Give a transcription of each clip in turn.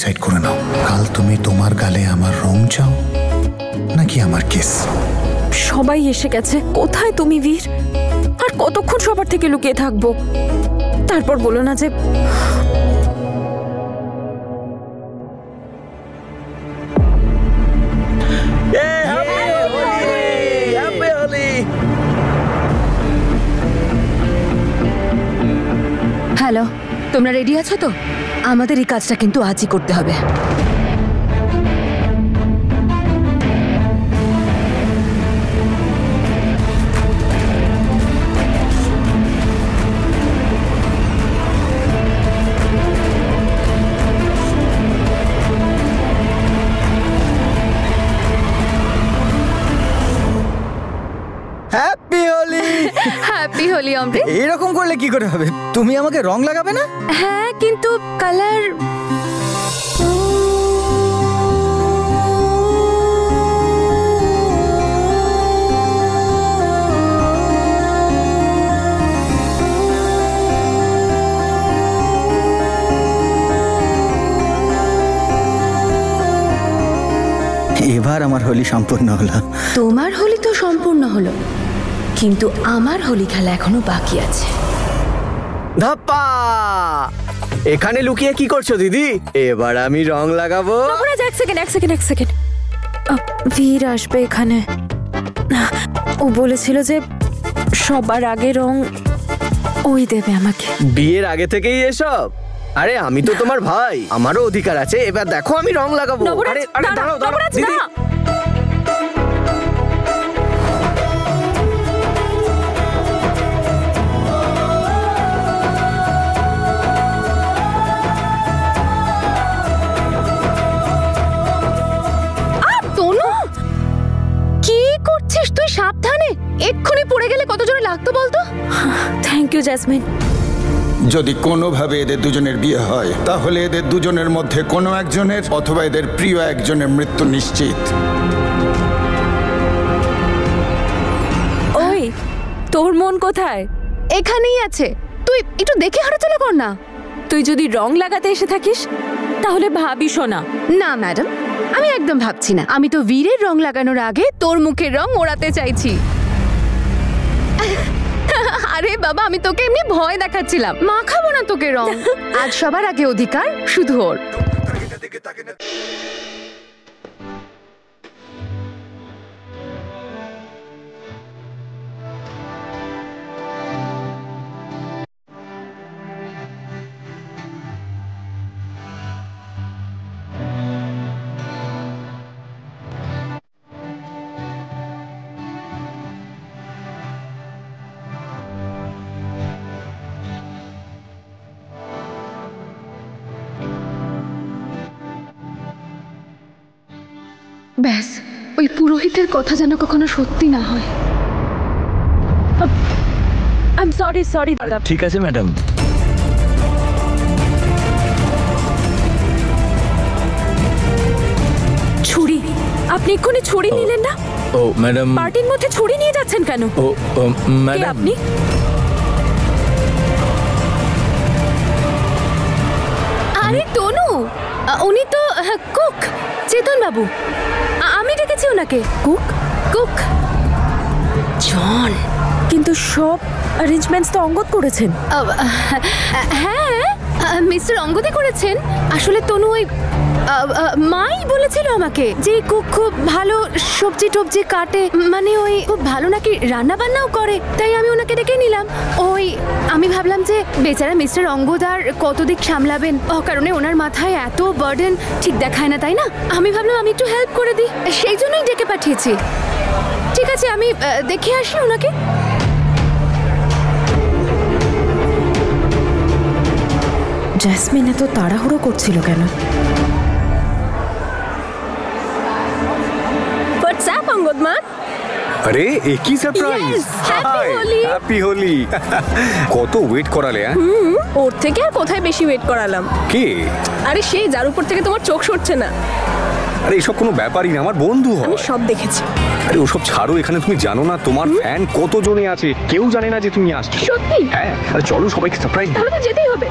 Decide করে নাও, কাল তুমি তোমার গালে আমার রং চাও নাকি আমার কিস। সবাই এসে গেছে, কোথায় তুমি বীর? আর কতক্ষণ সবার থেকে লুকিয়ে থাকবো? তারপর বলো না যে হ্যালো, তোমরা রেডি আছো তো? আমাদের এই কাজটা কিন্তু আজই করতে হবে। হ্যাপি হোলি। হ্যাপি হোলি অমৃত। এরকম করলে কি করে হবে? তুমি আমাকে রং লাগাবে না? হ্যাঁ, কিন্তু কালার এবার আমার হোলি সম্পূর্ণ হলো। তোমার হোলি তো সম্পূর্ণ হলো, কিন্তু আমার হোলি খেলা এখনো বাকি আছে। ধাপ্পা! এখানে লুকিয়ে কি করছো দিদি? এবার আমি রং লাগাবো। এক সেকেন্ড। বীর আসবে এখানে। ও বলেছিল যে সবার আগে রং ওই দেবে আমাকে। বিয়ের আগে থেকেই এসব? আরে আমি তো তোমার ভাই, আমারও অধিকার আছে। এবার দেখো আমি রং লাগাবো। আরে দাঁড়াও দিদি। তুই সাবধানে, এক্ষুনি পড়ে গেলে কত জোরে লাগতো বলতো। Thank you Jasmine. যদি কোনোভাবে এদের দুজনের বিয়ে হয় তাহলে এদের দুজনের মধ্যে কোনো একজনের অথবা এদের প্রিয় একজনের মৃত্যু নিশ্চিত। ওই, তোর মন কোথায়? এখানেই আছে, তুই একটু দেখে হাঁটাচলা কর না। তুই যদি রং লাগাতে এসে থাকিস তাহলে ভাবিস না। না ম্যাডাম, আমি একদম ভাবছি না। আমি তো বীরের রং লাগানোর আগে তোর মুখের রং ওড়াতে চাইছি। আরে বাবা, আমি তোকে এমনি ভয় দেখাচ্ছিলাম। মাখাবো না তোকে রং। আজ সবার আগে অধিকার শুধু ওর। ব্যাস, ওই পুরোহিতের কথা যেন কখনো সত্যি না হয়। আই এম সরি দাদা। ঠিক আছে ম্যাডাম। ছুরি? আপনি এক্ষুনি ছুরি নিলেন না? ও ম্যাডাম, পার্টির মধ্যে ছুরি নিয়ে যাচ্ছেন কেন? ও কে ম্যাডাম, আপনি? আরে তনু, উনি তো কুক, চেতন বাবু। আমি ডেকেছি ওনাকে। কুক জন। কিন্তু সব অ্যারেঞ্জমেন্টস তো অঙ্গদ করেছেন। হ্যাঁ, মিস্টার অঙ্গদে করেছেন। আসলে তনু ওই মাই বলেছিল আমাকে যে কুক খুব ভালো সবজি টবজি কাটে, মানে ওই খুব ভালো নাকি রান্না বান্নাও করে। তাই আমি ওনাকে ডেকে নিলাম। ওই আমি ভাবলাম যে বেচারা মিস্টার অঙ্গদ আর কত দিক সামলাবেন, কারণে ওনার মাথায় এত বার্ডেন ঠিক দেখায় না, তাই না? আমি ভাবলাম আমি একটু হেল্প করে দিই, সেই জন্যই ডেকে পাঠিয়েছি। ঠিক আছে, আমি দেখে আসি ওনাকে। জ্যাসমিন এত তাড়াহুড়ো করছিল কেন? হোয়াটসঅ্যাপ অঙ্গদ মা? আরে এ কি সারপ্রাইজ! হ্যাপি হোলি! কত ওয়েট করালে? ওর থেকে আর কোথায় বেশি ওয়েট করালাম। কে? আরে সেই যার উপর থেকে তোমার চোখ সরছে না। আরে এসব কোনো ব্যাপারই না, আমার বন্ধু হয়। আমি সব দেখেছি। আরে ওসব ছাড়ো, এখানে তুমি জানো না তোমার ফ্যান কত জনে আছে, কেউ জানে না যে তুমি আসছো। সত্যি? হ্যাঁ, আরে চলো সবাইকে সারপ্রাইজ। তাহলে তো যেতেই হবে।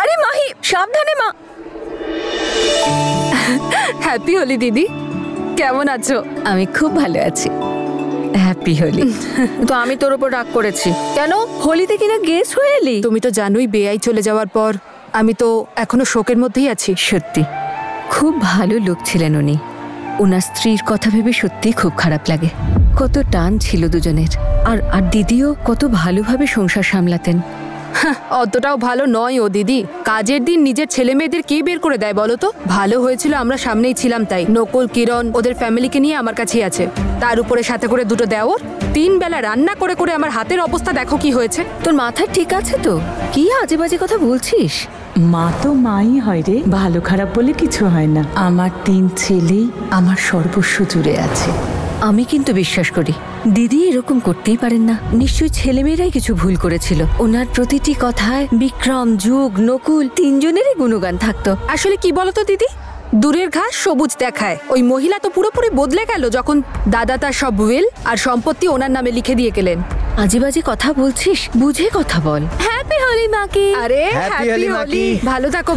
আরে মাহি, সাবধানে মা। হ্যাপি হোলি দিদি, কেমন আছো? আমি খুব ভালো আছি। হ্যাপি হোলি। তো আমি তোর উপর রাগ করেছি কেন? হোলিতে কিনা গেস্ট হয়ে এলি? তুমি তো জানোই বেআই চলে যাওয়ার পর আমি তো এখনো শোকের মধ্যেই আছি। সত্যি খুব ভালো লোক ছিলেন উনি। ওনার স্ত্রীর কথা ভেবে সত্যি খুব খারাপ লাগে। কত টান ছিল দুজনের। আর আর দিদিও কত ভালোভাবে সংসার সামলাতেন। অতটাও ভালো নয় ও দিদি। কাজের দিন নিজের ছেলে মেয়েদের কে বের করে দেয় বলো তো? ভালো হয়েছিল আমরা সামনেই ছিলাম তাই। নকুল, কিরণ ওদের ফ্যামিলিকে নিয়ে আমার কাছেই আছে। তার উপরে সাথে করে দুটো দেওর। 3 বেলা রান্না করে করে আমার হাতের অবস্থা দেখো কি হয়েছে। তোর মাথা ঠিক আছে তো? কি আজে বাজে কথা বলছিস? মা তো মাই হয় রে, ভালো খারাপ বলে কিছু হয় না। আমার 3 ছেলেই আমার সর্বস্ব জুড়ে আছে। আমি কিন্তু বিশ্বাস করি দিদি এরকম করতেই পারেন না। নিশ্চয়ই ছেলেমেয়েরাই কিছু ভুল করেছিল। ওনার প্রতিটি কথায় বিক্রম, যুগ, নকুল 3 জনেরই গুণগান থাকতো। আসলে কি বলতো দিদি, দূরের ঘাস সবুজ দেখায়। ওই মহিলা তো পুরোপুরি বদলে গেল যখন দাদা তার সব উইল আর সম্পত্তি ওনার নামে লিখে দিয়ে গেলেন। আজে বাজে কথা বলছিস, বুঝে কথা বল। হ্যাপি হোলি মাকি। আরে Happy হ্যাপি হোলি, হোলি। মাকি।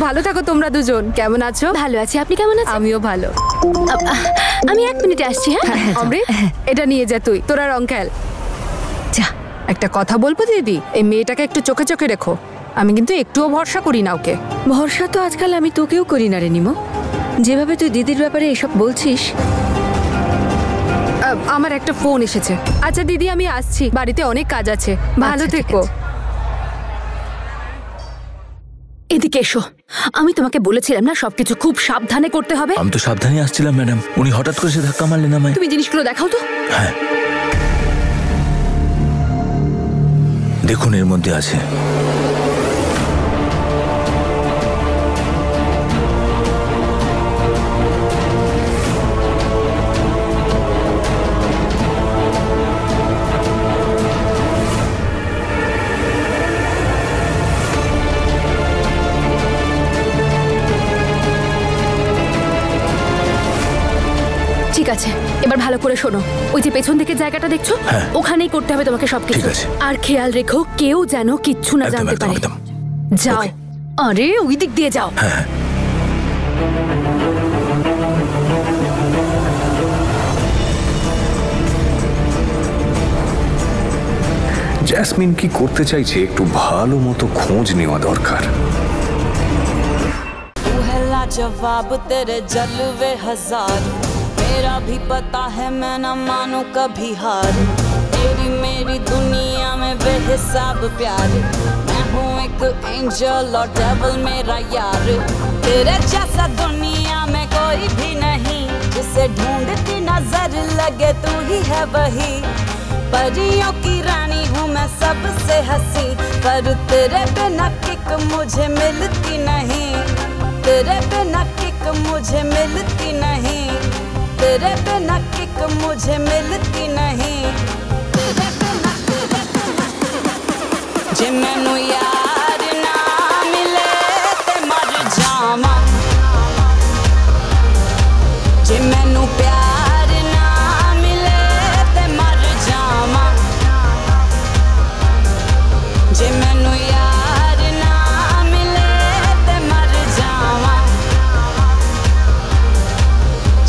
ভালো থাকো তোমরা দুজন। কেমন আছো? ভালো আছি, আপনি কেমন আছেন? আমিও ভালো। আমি 1 মিনিটে আসছি। হ্যাঁ অমৃত, এটা নিয়ে যা তুই, তোরা রং খেল। যা। একটা কথা বলবো দিদি, এই মেয়েটাকে একটু চোখে চোখে রেখো। আমি কিন্তু একটুও ভরসা করি না ওকে। ভরসা তো আজকাল আমি তোকেও করি না রে নিমো। যেভাবে তুই দিদির ব্যাপারে এসব বলছিস। আমার একটা ফোন এসেছে। আচ্ছা দিদি আমি আসছি, বাড়িতে অনেক কাজ আছে। ভালো আচ্ছা, ঠিক থেকো। আছে। এদিকে এসো। আমি তোমাকে বলেছিলাম না সবকিছু খুব সাবধানে করতে হবে। আমি তো সাবধানে আসছিলাম ম্যাডাম, উনি হঠাৎ করে সে ধাক্কা মারলেন আমায়। তুমি জিনিসগুলো দেখাও তো। হ্যাঁ দেখুন এর মধ্যে আছে। ঠিক আছে, এবার ভালো করে শোনো। ওই যে পেছন দিকের জায়গাটা দেখছো, হ্যাঁ। ওখানেই করতে হবে তোমাকে সবকিছু। ঠিক আছে। আর খেয়াল রেখো কেউ যেন কিচ্ছু না একদম, জানতে একদম, পারে। একদম। যাও। Okay. আরে ওই দিক দিয়ে যাও। হ্যাঁ জেসমিন কি করতে চাইছে একটু ভালো মতো খোঁজ নেওয়া দরকার। जवाब तेरे जलवे हजार, मेरा भी पता है मैं ना मानू कभी हार। तेरी मेरी दुनिया में बेहिसाब प्यार, मैं हूँ एक एंजल और डेविल मेरा यार। तेरे जैसा दुनिया में कोई भी नहीं, जिसे ढूंढती नजर लगे तू ही है वही। परियों की रानी हूँ मैं सबसे हंसी, पर तेरे बिना किक मुझे मिलती नहीं। तेरे बिना किक मुझे मिलती नहीं, तेरे बिना किक मुझे मिलती नहीं। तेरे बिना जे मैनू यार ना मिले ते मर जावा, जे मैनू प्यार ना मिले ते मर जावा, जे मैनू यार ना मिले ते मर जावा,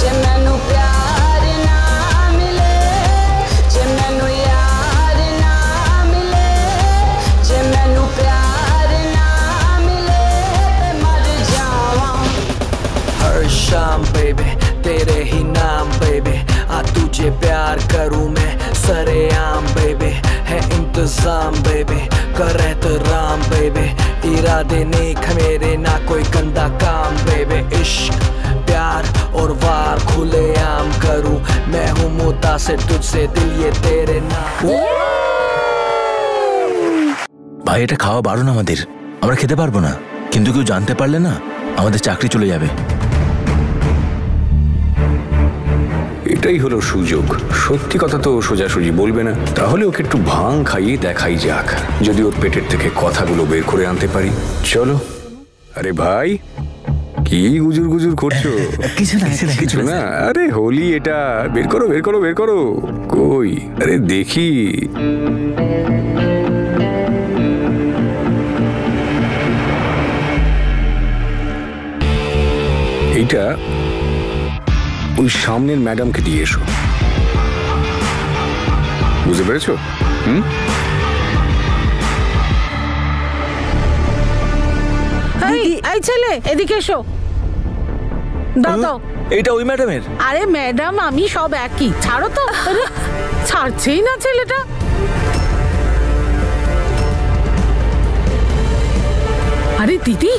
जे मैनू प्यार ना मिले, जे मैनू यार ना मिले, जे मैनू प्यार इंतजाम बेबी कर एहतराम बेबी इरादे नेक मेरे ना कोई गंदा काम बेबी इश्क प्यार और वार खुले आम करूं मैं हूँ मुतासिर तुझसे दिल ये तेरे नाम ভাই এটা খাওয়া বারণ আমাদের, আমরা খেতে পারবো না, কিন্তু কেউ জানতে পারলে না আমাদের চাকরি চলে যাবে। এটাই হলো সুযোগ। সত্যি কথা তো সোজাসুজি বলবে না, তাহলে ওকে একটু ভাং খাইয়ে দেখাই যাক, যদি ওর পেটের থেকে কথাগুলো বের করে আনতে পারি। চলো। আরে ভাই কি গুজুর গুজুর করছো? কিছু না। আরে হোলি এটা, বের করো বের করো বের করো। কই আরে দেখি। এইটা ওই সামনের ম্যাডামকে দিয়ে এসো, বুঝতে পেরেছো? এই ছেলে এদিকে এসো। দাও। এটা ওই ম্যাডামের? আরে ম্যাডাম আমি সব একই, ছাড়ো তো। ছাড়ছেই না ছেলেটা। আরে দিদি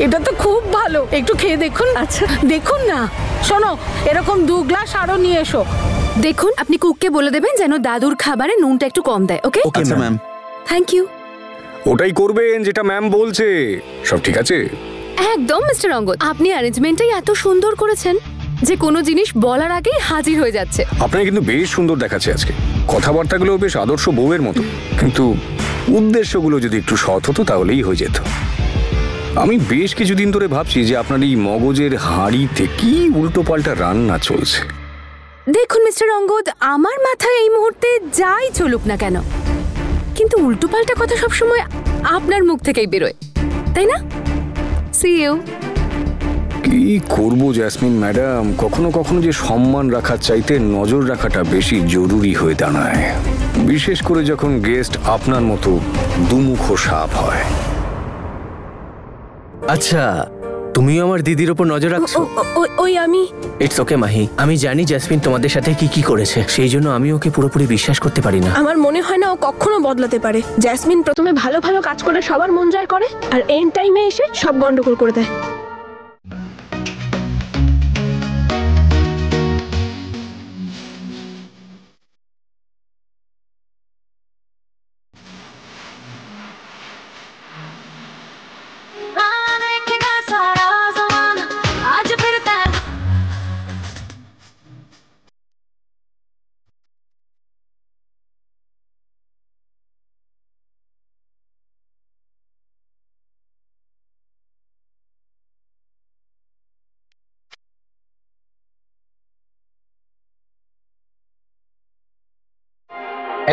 এটা তো খুব ভালো, একটু খেয়ে দেখুন। আচ্ছা দেখুন না। শোনো এরকম 2 গ্লাস আরো নিয়ে এসো। দেখুন আপনি কুককে বলে দেবেন যেন দাদুর খাবারে নুনটা একটু কম দেয়। Okay okay ma'am. Thank you. ওটাই করবেন যেটা ম্যাম বলছে। সব ঠিক আছে? একদম মিস্টার অঙ্গদ, আপনি অ্যারেঞ্জমেন্টটাই এত সুন্দর করেছেন যে কোনো জিনিস বলার আগেই হাজির হয়ে যাচ্ছে। আপনাকে কিন্তু বেশ সুন্দর দেখাচ্ছে আজকে, কথাবার্তাগুলো বেশ আদর্শ বউয়ের মতো, কিন্তু উদ্দেশ্যগুলো যদি একটু সৎ হতো তাহলেই হয়ে যেত। আমি বেশ কিছুদিন ধরে ভাবছি যে আপনার এই মগজের হাঁড়িতে কি উল্টো পাল্টা রান্না চলছে। দেখুন মিস্টার অঙ্গদ, আমার মাথায় এই মুহূর্তে যাই চলুক না কেন, কিন্তু উল্টো পাল্টা কথা সবসময় আপনার মুখ থেকেই বেরোয়, তাই না? See you. কি করবো জ্যাসমিন ম্যাডাম, কখনো কখনো যে সম্মান রাখার চাইতে নজর রাখাটা বেশি জরুরি হয়ে দাঁড়ায়, বিশেষ করে যখন গেস্ট আপনার মতো দুমুখ সাপ হয়। আচ্ছা তুমিও আমার দিদির উপর নজর রাখছো? ওই আমি। ইটস ওকে মাহি, আমি জানি জেসমিন তোমাদের সাথে কি কি করেছে, সেই জন্য আমি ওকে পুরোপুরি বিশ্বাস করতে পারি না। আমার মনে হয় না ও কখনো বদলাতে পারে। জেসমিন প্রথমে ভালো ভালো কাজ করে সবার মন জয় করে, আর এন্ড টাইমে এসে সব গন্ডগোল করে দেয়।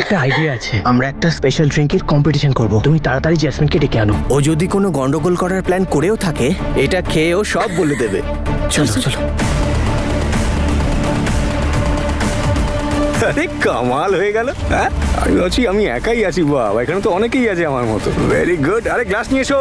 একটা আইডিয়া আছে, আমরা একটা স্পেশাল ড্রিঙ্কের কম্পিটিশন করব। তুমি তাড়াতাড়ি জেসমিনকে ডেকে আনো। ও যদি কোনো গন্ডগোল করার প্ল্যান করেও থাকে, এটা খেয়ে ও সব বলে দেবে। চলো চলো। আরে কামাল হয়ে গেল। হ্যাঁ আমি ভাবছি আমি একাই আছি, বাবা এখানে তো অনেকেই আছে আমার মতো। Very good. আরে গ্লাস নিয়ে এসো।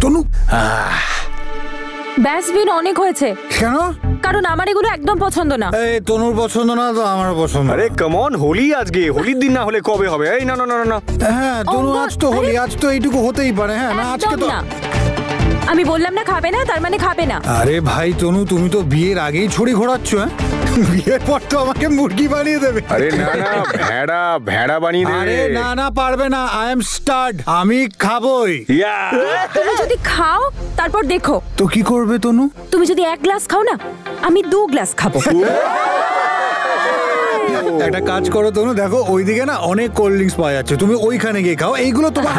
তনু ব্যাস বিন অনেক হয়েছে। কেন? কারণ আমার এগুলো একদম পছন্দ না। এই তনুর পছন্দ না তো আমার পছন্দ। আরে কাম অন, হোলি আজকে, হোলির দিন না হলে কবে হবে? এই না না না না। হ্যাঁ তনু আজ তো হোলি, আজ তো এইটুকু হতেই পারে। হ্যাঁ না আজকে তো আমি বললাম না খাবে না, তার মানে খাবে না। আরে ভাই তনু তুমি তো বিয়ের আগেই ছড়ি ঘোরাচ্ছ। হ্যাঁ বিয়ের পর তো আমাকে মুরগি বানিয়ে দেবে। আরে না না, ভেড়া ভেড়া বানিয়ে দেবে। আরে না না পারবে না, আই এম স্টার্ড, আমি খাবই। তুমি যদি খাও তারপর দেখো তো কি করবে তনু? তুমি যদি 1 গ্লাস খাও না, আমি 2 গ্লাস খাবো। একটা কাজ করো তনু, দেখো ওইদিকে না অনেক কোল্ড ড্রিঙ্কস পাওয়া যাচ্ছে, তুমি ওইখানে গিয়ে খাও, এইগুলো তোমার।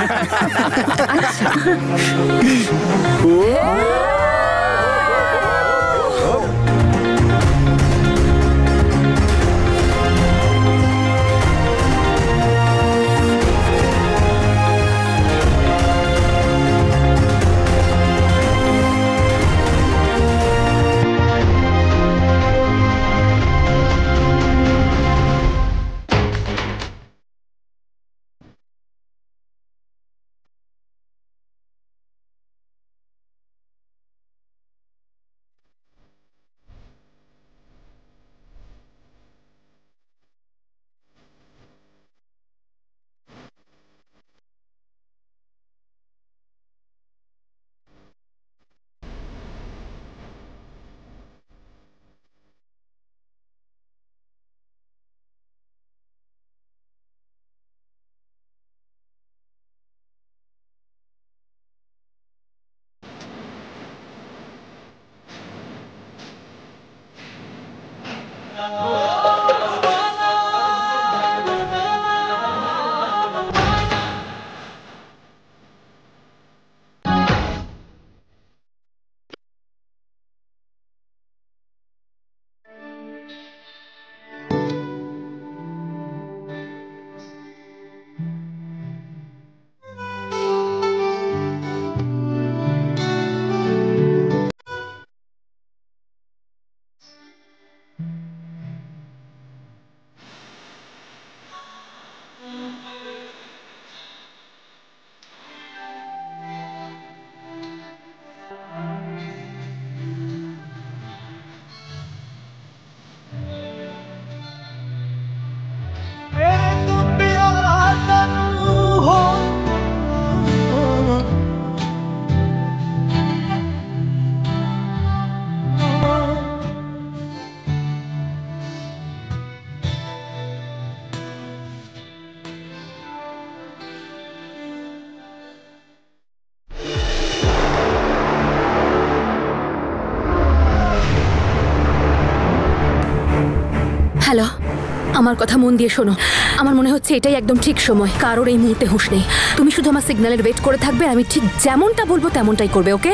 আমার কথা মন দিয়ে শোনো, আমার মনে হচ্ছে এটাই একদম ঠিক সময়। কারোর এই মুহূর্তে হুঁশ নেই। তুমি শুধু আমার সিগন্যালের ওয়েট করে থাকবে, আমি ঠিক যেমনটা বলবো তেমনটাই করবে, ওকে?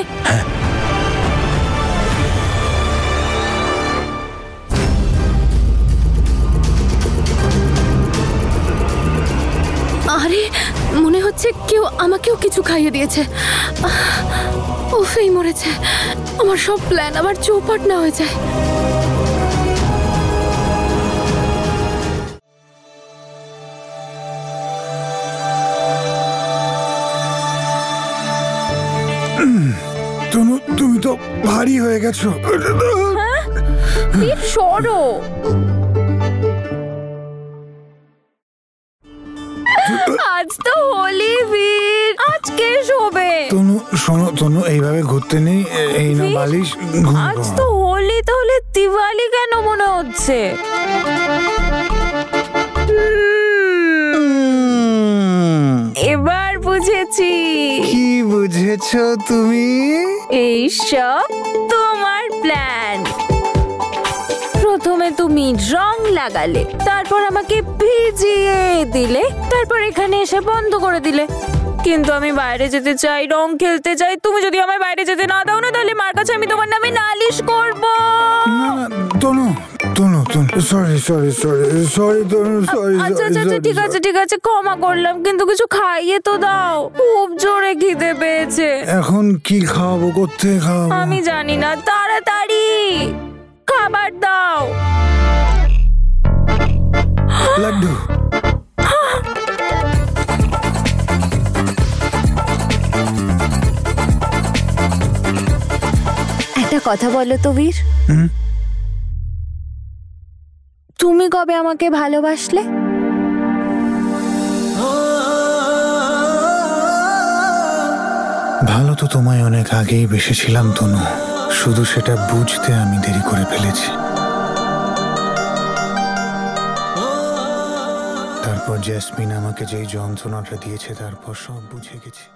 আরে মনে হচ্ছে কেউ আমাকেও কিছু খাইয়ে দিয়েছে। উফেই মরেছে, আমার সব প্ল্যান আবার চৌপাট না হয়ে যায়। তনু, তুমি তো ভারী হয়ে গেছো। সরো। আজ তো হোলি বীর, আজকে শোবে। তনু শোনো, তনু এইভাবে ঘুরতে নেই, এই না বালিশ। আজ তো হোলি, তাহলে দিওয়ালি কেন মনে হচ্ছে? এবার বুঝেছি। কি বুঝেছো তুমি? এই সব তোমার প্ল্যান। প্রথমে তুমি রং লাগালে, তারপর আমাকে ভিজিয়ে দিলে, তারপর এখানে এসে বন্ধ করে দিলে। কিন্তু আমি বাইরে যেতে চাই, রং খেলতে চাই। তুমি যদি আমায় বাইরে যেতে না দাও না, তাহলে মার কাছে আমি তোমার নামে নালিশ করব। তনু, তনু, তনু, সরি সরি সরি সরি তনু, সরি। আচ্ছা আচ্ছা আচ্ছা, ঠিক আছে ঠিক আছে, ক্ষমা করলাম, কিন্তু কিছু খাইয়ে তো দাও, খুব জোরে খিদে পেয়েছে। এখন কি খাওয়াবো, কোথায় খাওয়াবো? আমি জানি না, তাড়াতাড়ি খাবার দাও। লাড্ডু। একটা কথা বলো তো বীর, তুমি কবে আমাকে ভালোবাসলে? ভালো তো তোমায় অনেক আগেই বেসেছিলাম তনু, শুধু সেটা বুঝতে আমি দেরি করে ফেলেছি। তারপর জেসমিন আমাকে যেই যন্ত্রণাটা দিয়েছে, তারপর সব বুঝে গেছি।